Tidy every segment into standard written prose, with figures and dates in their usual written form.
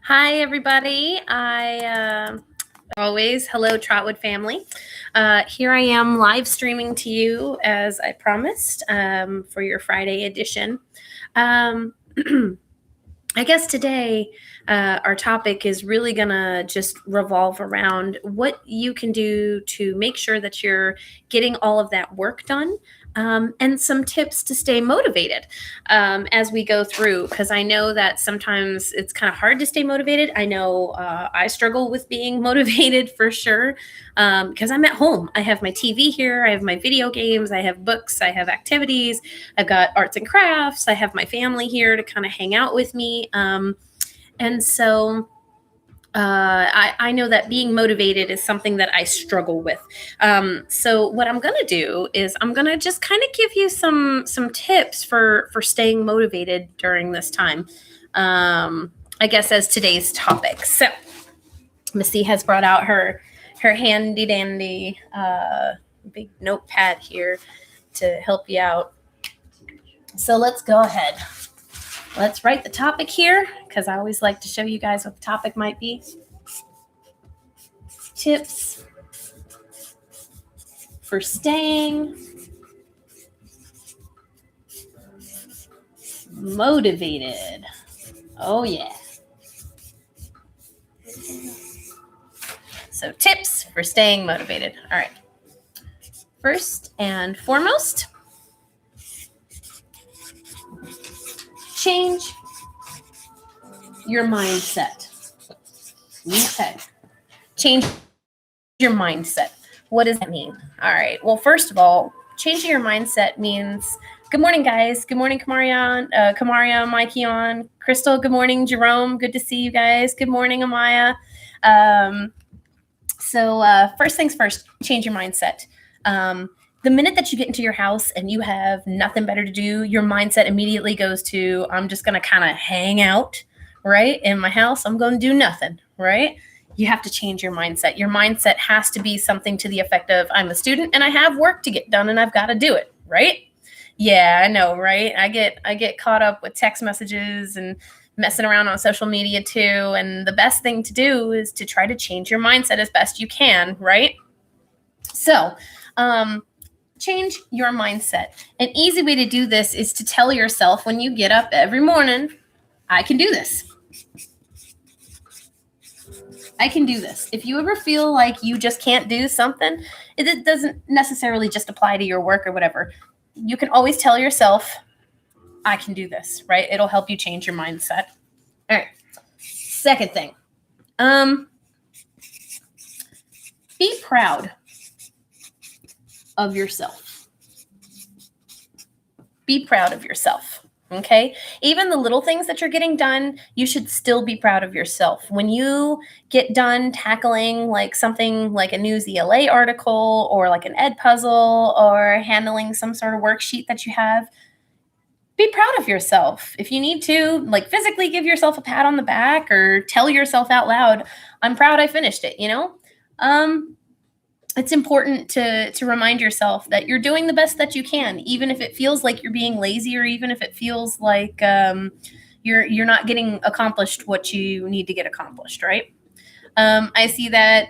Hi, everybody. Always, hello, Trotwood family. Here I am live streaming to you as I promised for your Friday edition. Um, I guess today our topic is really going to just revolve around what you can do to make sure that you're getting all of that work done, and some tips to stay motivated as we go through. Because I know that sometimes it's kind of hard to stay motivated. I know I struggle with being motivated for sure because I'm at home. I have my TV here, I have my video games, I have books, I have activities. I've got arts and crafts. I have my family here to kind of hang out with me. And so I know that being motivated is something that I struggle with. So what I'm going to do is I'm going to just kind of give you some tips for staying motivated during this time. I guess as today's topic. So Missy has brought out her handy dandy big notepad here to help you out. So let's go ahead. Let's write the topic here because I always like to show you guys what the topic might be. Tips for staying motivated. Oh, yeah. So tips for staying motivated. All right. First and foremost, change your mindset. Okay. Change your mindset. What does that mean? All right. Well, first of all, changing your mindset means good morning, guys. Good morning, Kamaria, Mikeon, Crystal. Good morning, Jerome. Good to see you guys. Good morning, Amaya. So first things first, change your mindset. The minute that you get into your house and you have nothing better to do, your mindset immediately goes to, I'm just going to kind of hang out, right? In my house, I'm going to do nothing, right? You have to change your mindset. Your mindset has to be something to the effect of, I'm a student and I have work to get done and I've got to do it, right? Yeah, I know, right? I get caught up with text messages and messing around on social media too. And the best thing to do is to try to change your mindset as best you can, right? So, change your mindset. An easy way to do this is to tell yourself when you get up every morning, I can do this. I can do this. If you ever feel like you just can't do something, it doesn't necessarily just apply to your work or whatever. You can always tell yourself, I can do this, right? It'll help you change your mindset. All right. Second thing, be proud of yourself. Be proud of yourself. Okay. Even the little things that you're getting done, you should still be proud of yourself. When you get done tackling like something like a news ELA article or like an ed puzzle or handling some sort of worksheet that you have, be proud of yourself. If you need to, like physically give yourself a pat on the back or tell yourself out loud, I'm proud I finished it, you know? It's important to remind yourself that you're doing the best that you can, even if it feels like you're being lazy or even if it feels like you're not getting accomplished what you need to get accomplished, right? I see that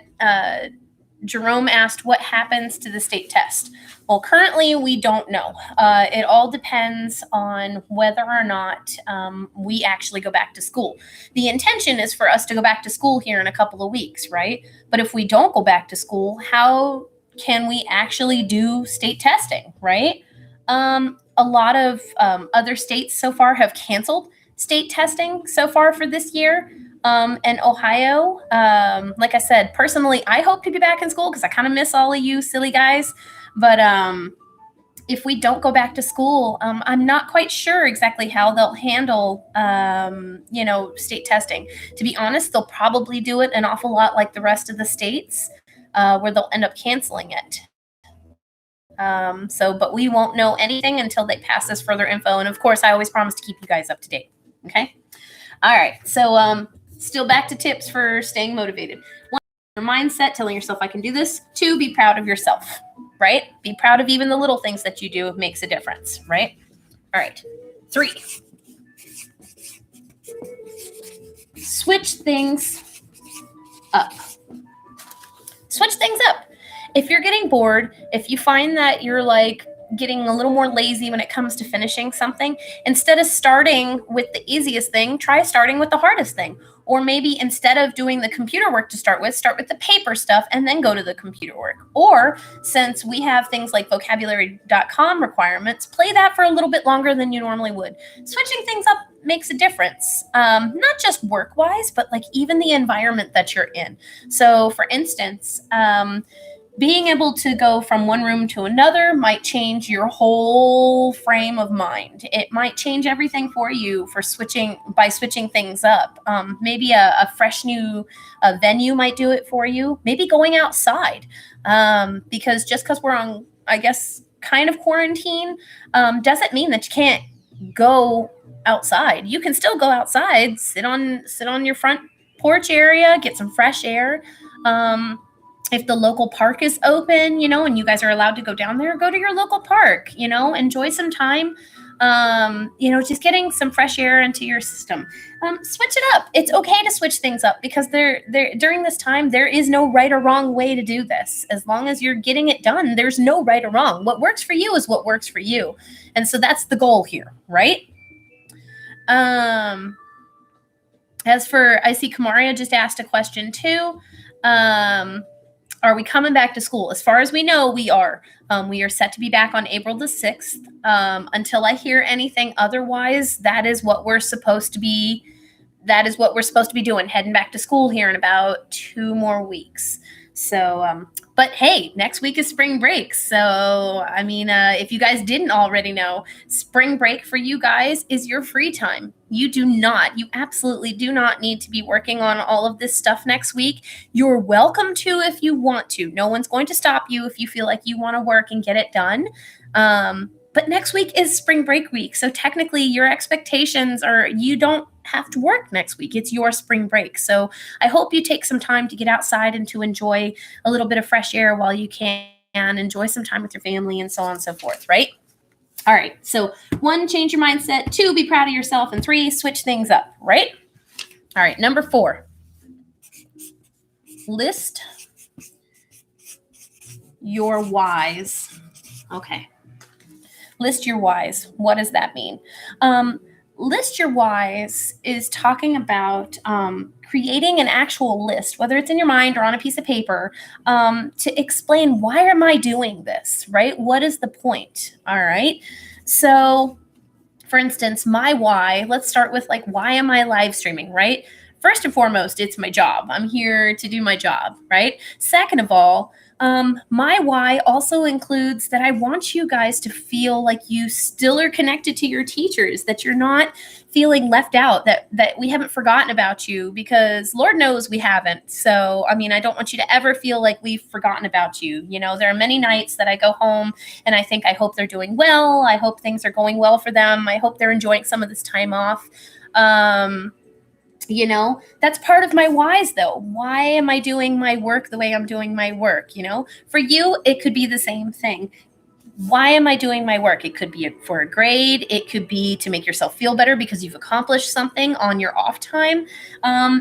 Jerome asked what happens to the state test. Well, currently we don't know. It all depends on whether or not we actually go back to school. The intention is for us to go back to school here in a couple of weeks, right? But if we don't go back to school, how can we actually do state testing, right? A lot of other states so far have canceled state testing so far for this year. And Ohio, like I said, personally, I hope to be back in school because I kind of miss all of you silly guys. But if we don't go back to school, I'm not quite sure exactly how they'll handle, state testing. To be honest, they'll probably do it an awful lot like the rest of the states, where they'll end up canceling it. But we won't know anything until they pass us further info. And of course, I always promise to keep you guys up to date. Okay. All right. So, still back to tips for staying motivated. One, your mindset, telling yourself I can do this. Two, be proud of yourself, right? Be proud of even the little things that you do. It makes a difference, right? All right. 3, switch things up. Switch things up. If you're getting bored, if you find that you're like getting a little more lazy when it comes to finishing something, instead of starting with the easiest thing, try starting with the hardest thing. Or maybe instead of doing the computer work to start with the paper stuff and then go to the computer work. Or since we have things like vocabulary.com requirements, play that for a little bit longer than you normally would. Switching things up makes a difference, not just work-wise, but like even the environment that you're in. So for instance, being able to go from one room to another might change your whole frame of mind. It might change everything for you by switching things up. Maybe a fresh new venue might do it for you. Maybe going outside, because just because we're on, I guess, kind of quarantine, doesn't mean that you can't go outside. You can still go outside, sit on your front porch area, get some fresh air. If the local park is open, and you guys are allowed to go down there, go to your local park, enjoy some time, just getting some fresh air into your system. Switch it up. It's okay to switch things up because during this time, there is no right or wrong way to do this. As long as you're getting it done, there's no right or wrong. What works for you is what works for you. And so that's the goal here, right? As for, I see Kamaria just asked a question too. Are we coming back to school? As far as we know, we are. We are set to be back on April the 6th. Until I hear anything otherwise, that is what we're supposed to be. That is what we're supposed to be doing, heading back to school here in about 2 more weeks. So, but hey, next week is spring break. So, I mean, if you guys didn't already know, spring break for you guys is your free time. You absolutely do not need to be working on all of this stuff next week. You're welcome to if you want to. No one's going to stop you if you feel like you want to work and get it done. But next week is spring break week. So technically your expectations are you don't have to work next week. It's your spring break. So I hope you take some time to get outside and to enjoy a little bit of fresh air while you can, enjoy some time with your family and so on and so forth, right? All right. So 1, change your mindset. 2, be proud of yourself. And 3, switch things up, right? All right. Number 4, list your whys. Okay. List your whys. What does that mean? List your whys is talking about creating an actual list, whether it's in your mind or on a piece of paper, to explain why am I doing this, right? What is the point? All right. So, for instance, my why, let's start with like, why am I live streaming, right? First and foremost, it's my job. I'm here to do my job, right? Second of all, my why also includes that I want you guys to feel like you still are connected to your teachers, that you're not feeling left out, that we haven't forgotten about you, because Lord knows we haven't. So, I mean, I don't want you to ever feel like we've forgotten about you. There are many nights that I go home and I think, I hope they're doing well. I hope things are going well for them. I hope they're enjoying some of this time off. That's part of my whys though. Why am I doing my work the way I'm doing my work? For you, it could be the same thing. Why am I doing my work? It could be for a grade. It could be to make yourself feel better because you've accomplished something on your off time.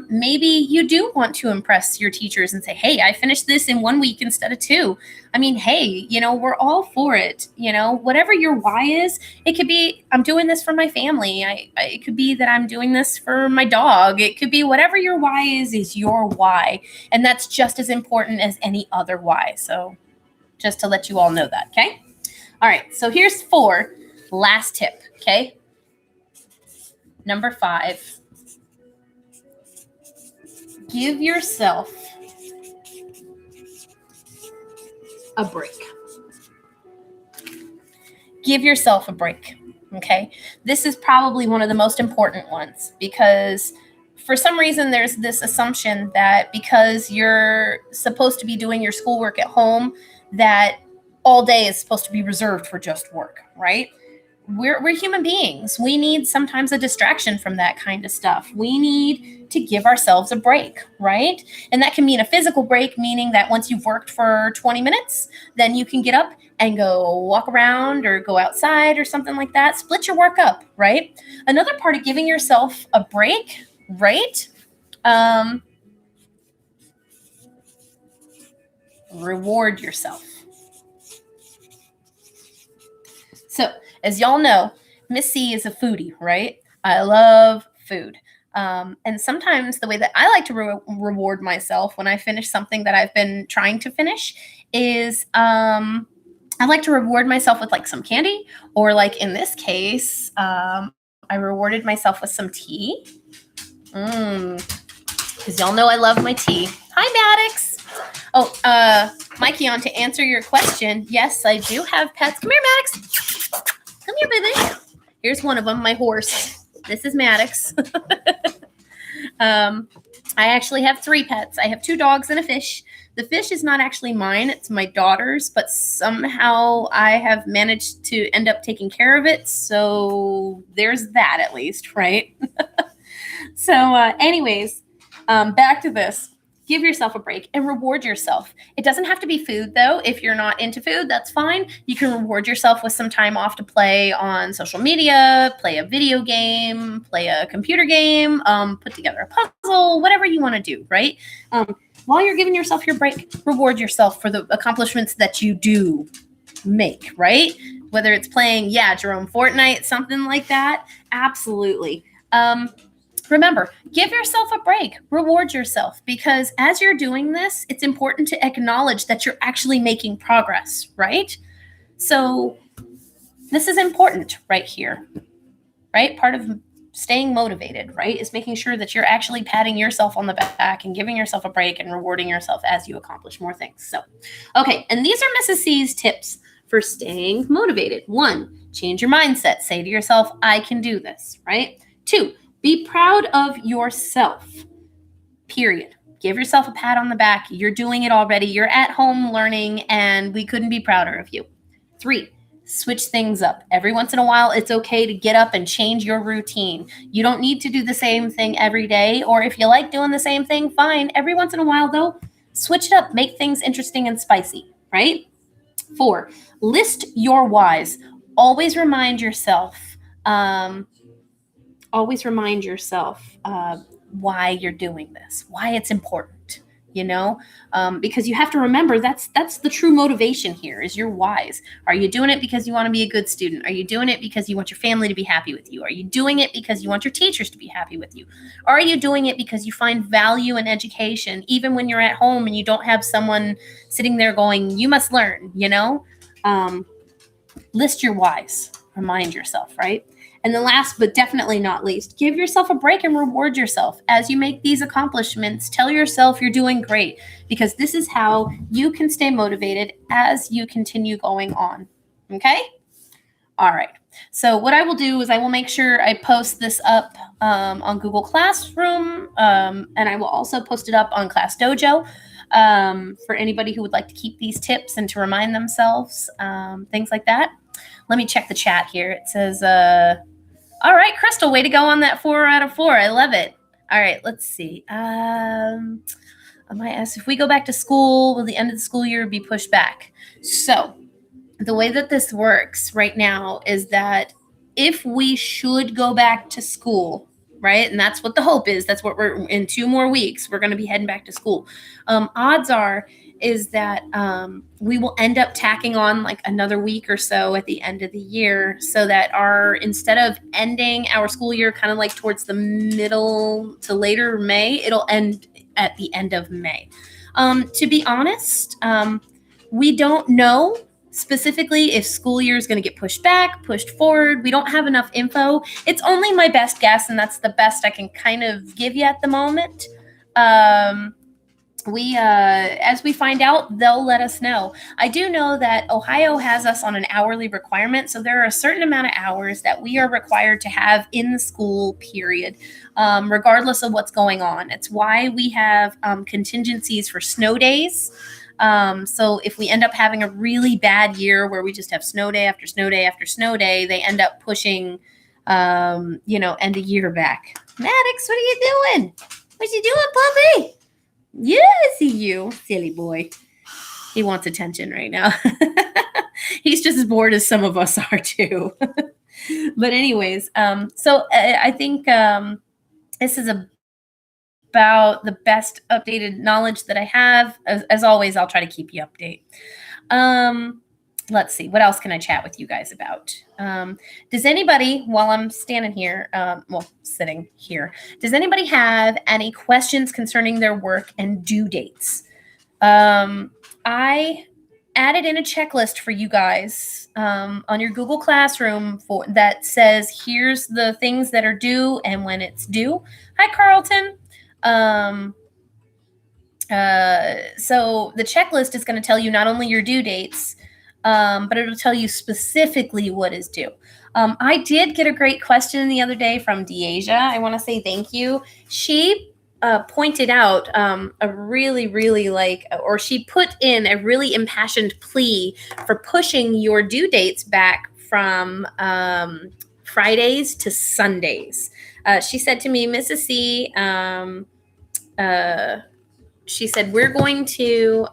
Maybe you do want to impress your teachers and say, hey, I finished this in 1 week instead of 2. I mean, hey, we're all for it. Whatever your why is, it could be, I'm doing this for my family. It could be that I'm doing this for my dog. It could be whatever your why is your why. And that's just as important as any other why. So just to let you all know that, okay? All right, so here's 4, last tip, okay? Number 5, give yourself a break. Give yourself a break, okay? This is probably one of the most important ones because for some reason there's this assumption that because you're supposed to be doing your schoolwork at home, that all day is supposed to be reserved for just work, right? We're human beings. We need sometimes a distraction from that kind of stuff. We need to give ourselves a break, right? And that can mean a physical break, meaning that once you've worked for 20 minutes, then you can get up and go walk around or go outside or something like that. Split your work up, right? Another part of giving yourself a break, right, Um, Reward yourself. So, as y'all know, Miss C is a foodie, right? I love food. And sometimes the way that I like to reward myself when I finish something that I've been trying to finish is I like to reward myself with like some candy, or like in this case, I rewarded myself with some tea. Because y'all know I love my tea. Hi, Maddox. Oh, Mikey, on to answer your question. Yes, I do have pets. Come here, Maddox. Come here, baby. Here's one of them, my horse. This is Maddox. I actually have 3 pets. I have 2 dogs and a fish. The fish is not actually mine. It's my daughter's, but somehow I have managed to end up taking care of it. So there's that at least, right? So anyways, back to this. Give yourself a break and reward yourself. It doesn't have to be food, though. If you're not into food, that's fine. You can reward yourself with some time off to play on social media, play a video game, play a computer game, put together a puzzle, whatever you want to do, right? While you're giving yourself your break, reward yourself for the accomplishments that you do make, right? Whether it's playing, Jerome, Fortnite, something like that. Absolutely. Remember, give yourself a break, reward yourself, because as you're doing this, it's important to acknowledge that you're actually making progress, right? So this is important right here, right? Part of staying motivated, right, is making sure that you're actually patting yourself on the back and giving yourself a break and rewarding yourself as you accomplish more things. So, okay, and these are Mrs. C's tips for staying motivated. 1, change your mindset. Say to yourself, I can do this, right? 2, be proud of yourself, period. Give yourself a pat on the back. You're doing it already. You're at home learning, and we couldn't be prouder of you. 3, switch things up. Every once in a while, it's okay to get up and change your routine. You don't need to do the same thing every day, or if you like doing the same thing, fine. Every once in a while, though, switch it up. Make things interesting and spicy, right? 4, list your whys. Always remind yourself why you're doing this, why it's important, because you have to remember that's the true motivation here is your whys. Are you doing it because you want to be a good student? Are you doing it because you want your family to be happy with you? Are you doing it because you want your teachers to be happy with you? Or are you doing it because you find value in education, even when you're at home and you don't have someone sitting there going, you must learn, list your whys, remind yourself, right? And then last but definitely not least, give yourself a break and reward yourself. As you make these accomplishments, tell yourself you're doing great, because this is how you can stay motivated as you continue going on. Okay? All right. So what I will do is I will make sure I post this up on Google Classroom, and I will also post it up on Class Dojo for anybody who would like to keep these tips and to remind themselves, things like that. Let me check the chat here. It says, all right, Crystal, way to go on that 4 out of 4. I love it. All right, let's see. I might ask, if we go back to school, will the end of the school year be pushed back? So the way that this works right now is that if we should go back to school, right, and that's what the hope is, that's what we're in 2 more weeks, we're going to be heading back to school. Odds are is that we will end up tacking on like another week or so at the end of the year, so that instead of ending our school year kind of like towards the middle to later May, it'll end at the end of May. To be honest, we don't know specifically if school year is going to get pushed back, pushed forward. We don't have enough info. It's only my best guess, and that's the best I can kind of give you at the moment. As we find out, they'll let us know. I do know that Ohio has us on an hourly requirement, so there are a certain amount of hours that we are required to have in the school period, regardless of what's going on. It's why we have contingencies for snow days. So if we end up having a really bad year where we just have snow day after snow day after snow day, they end up pushing, end of year back. Maddox, what are you doing? What you doing, puppy? Yes, you silly boy. He wants attention right now. He's just as bored as some of us are too. But anyways, so I think this is a about the best updated knowledge that I have. As always, I'll try to keep you updated. Let's see, what else can I chat with you guys about? Does anybody, while I'm standing here, sitting here, does anybody have any questions concerning their work and due dates? I added in a checklist for you guys on your Google Classroom that says, here's the things that are due and when it's due. Hi, Carlton. So the checklist is going to tell you not only your due dates, but it'll tell you specifically what is due. I did get a great question the other day from Deasia. I want to say thank you. She pointed out a really, really she put in a really impassioned plea for pushing your due dates back from Fridays to Sundays. She said to me, Mrs. C, she said, we're going to,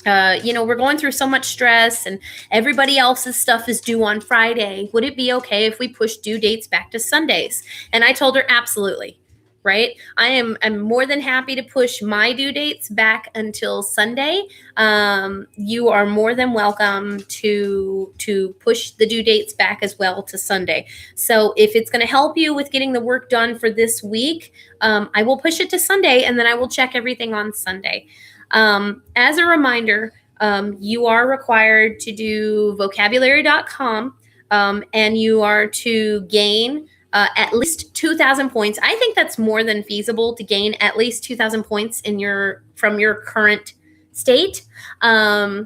we're going through so much stress and everybody else's stuff is due on Friday. Would it be okay if we push due dates back to Sundays? And I told her, absolutely. Right? I'm more than happy to push my due dates back until Sunday. You are more than welcome to push the due dates back as well to Sunday. So if it's going to help you with getting the work done for this week, I will push it to Sunday and then I will check everything on Sunday. As a reminder, you are required to do vocabulary.com and you are to gain at least 2,000 points. I think that's more than feasible to gain at least 2,000 points from your current state. So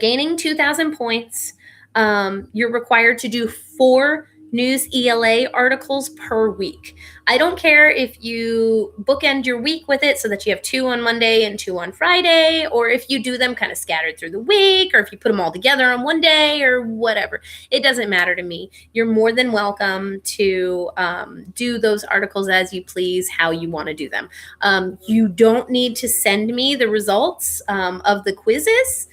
gaining 2,000 points, you're required to do 4 news ELA articles per week. I don't care if you bookend your week with it so that you have 2 on Monday and 2 on Friday, or if you do them kind of scattered through the week, or if you put them all together on one day or whatever. It doesn't matter to me. You're more than welcome to do those articles as you please, how you want to do them. You don't need to send me the results of the quizzes.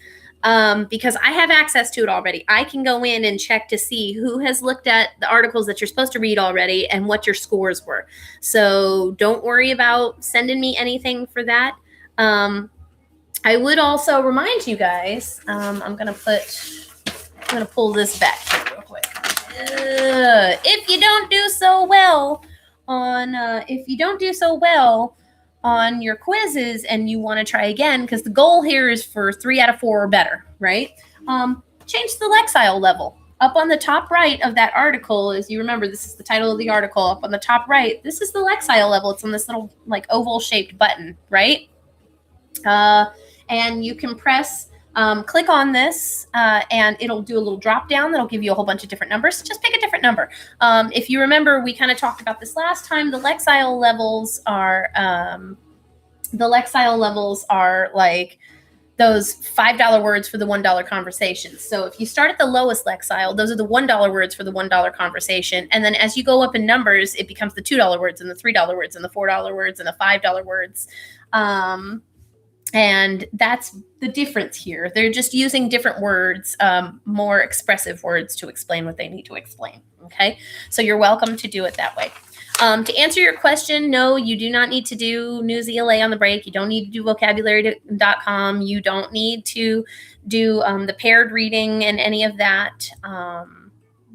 Because I have access to it already. I can go in and check to see who has looked at the articles that you're supposed to read already and what your scores were. So don't worry about sending me anything for that. I would also remind you guys, I'm going to pull this back here real quick. If you don't do so well on your quizzes and you want to try again, because the goal here is for 3 out of 4 or better, right? Change the Lexile level. Up on the top right of that article, as you remember, this is the title of the article. Up on the top right, this is the Lexile level. It's on this little oval shaped button, right? And you can click on this and it'll do a little drop down that'll give you a whole bunch of different numbers. Just pick a different number. If you remember, we kind of talked about this last time. The Lexile levels are like those $5 words for the $1 conversations. So if you start at the lowest Lexile, those are the $1 words for the $1 conversation. And then as you go up in numbers, it becomes the $2 words and the $3 words and the $4 words and the $5 words. And that's the difference here. They're just using different words, more expressive words to explain what they need to explain. Okay, so you're welcome to do it that way. To answer your question, no, you do not need to do News ELA on the break. You don't need to do vocabulary.com. You don't need to do the paired reading and any of that.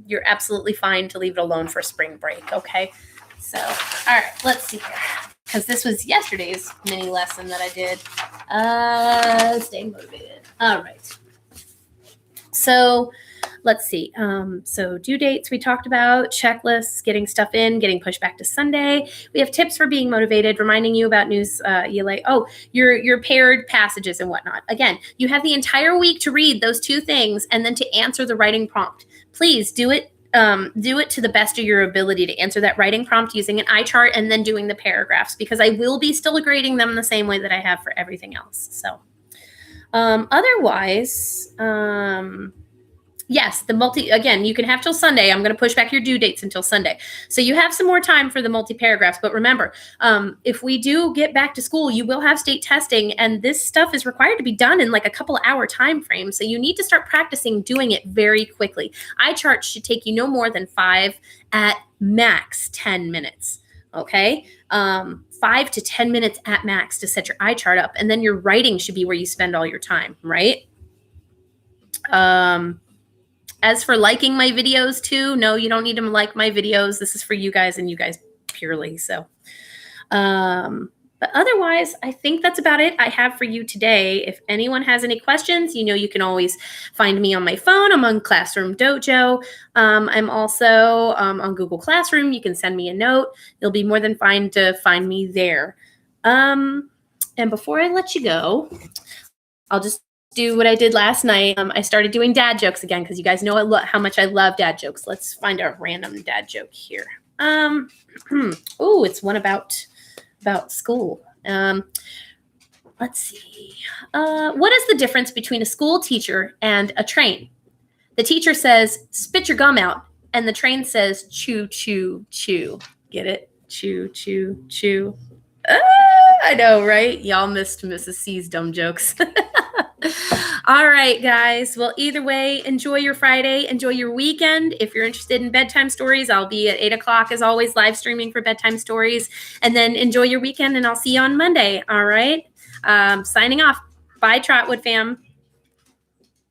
You're absolutely fine to leave it alone for spring break. Okay, so all right, let's see here. Because this was yesterday's mini lesson that I did. Stay motivated. All right. So let's see. So due dates we talked about, checklists, getting stuff in, getting pushed back to Sunday. We have tips for being motivated, reminding you about news ELA. Oh, your paired passages and whatnot. Again, you have the entire week to read those 2 things and then to answer the writing prompt. Please do it to the best of your ability to answer that writing prompt using an eye chart and then doing the paragraphs, because I will be still grading them the same way that I have for everything else. So otherwise, yes, again, you can have till Sunday. I'm going to push back your due dates until Sunday. So you have some more time for the multi-paragraphs. But remember, if we do get back to school, you will have state testing. And this stuff is required to be done in like a couple of hour time frame. So you need to start practicing doing it very quickly. Eye charts should take you no more than 5 at max 10 minutes. Okay. 5 to 10 minutes at max to set your eye chart up. And then your writing should be where you spend all your time, right? As for liking my videos too, no, you don't need to like my videos. This is for you guys and you guys purely. So, but otherwise, I think that's about it I have for you today. If anyone has any questions, you can always find me on my phone. I'm on Classroom Dojo. I'm also on Google Classroom. You can send me a note. You'll be more than fine to find me there. And before I let you go, I'll just do what I did last night. I started doing dad jokes again because you guys know how much I love dad jokes. Let's find a random dad joke here. Oh, it's one about school. Let's see. What is the difference between a school teacher and a train? The teacher says, "Spit your gum out," and the train says, "Chew, chew, chew." Get it? Chew, chew, chew. I know, right? Y'all missed Mrs. C's dumb jokes. All right, guys. Well, either way, enjoy your Friday. Enjoy your weekend. If you're interested in bedtime stories, I'll be at 8 o'clock as always, live streaming for bedtime stories. And then enjoy your weekend, and I'll see you on Monday. All right. Signing off. Bye, Trotwood fam.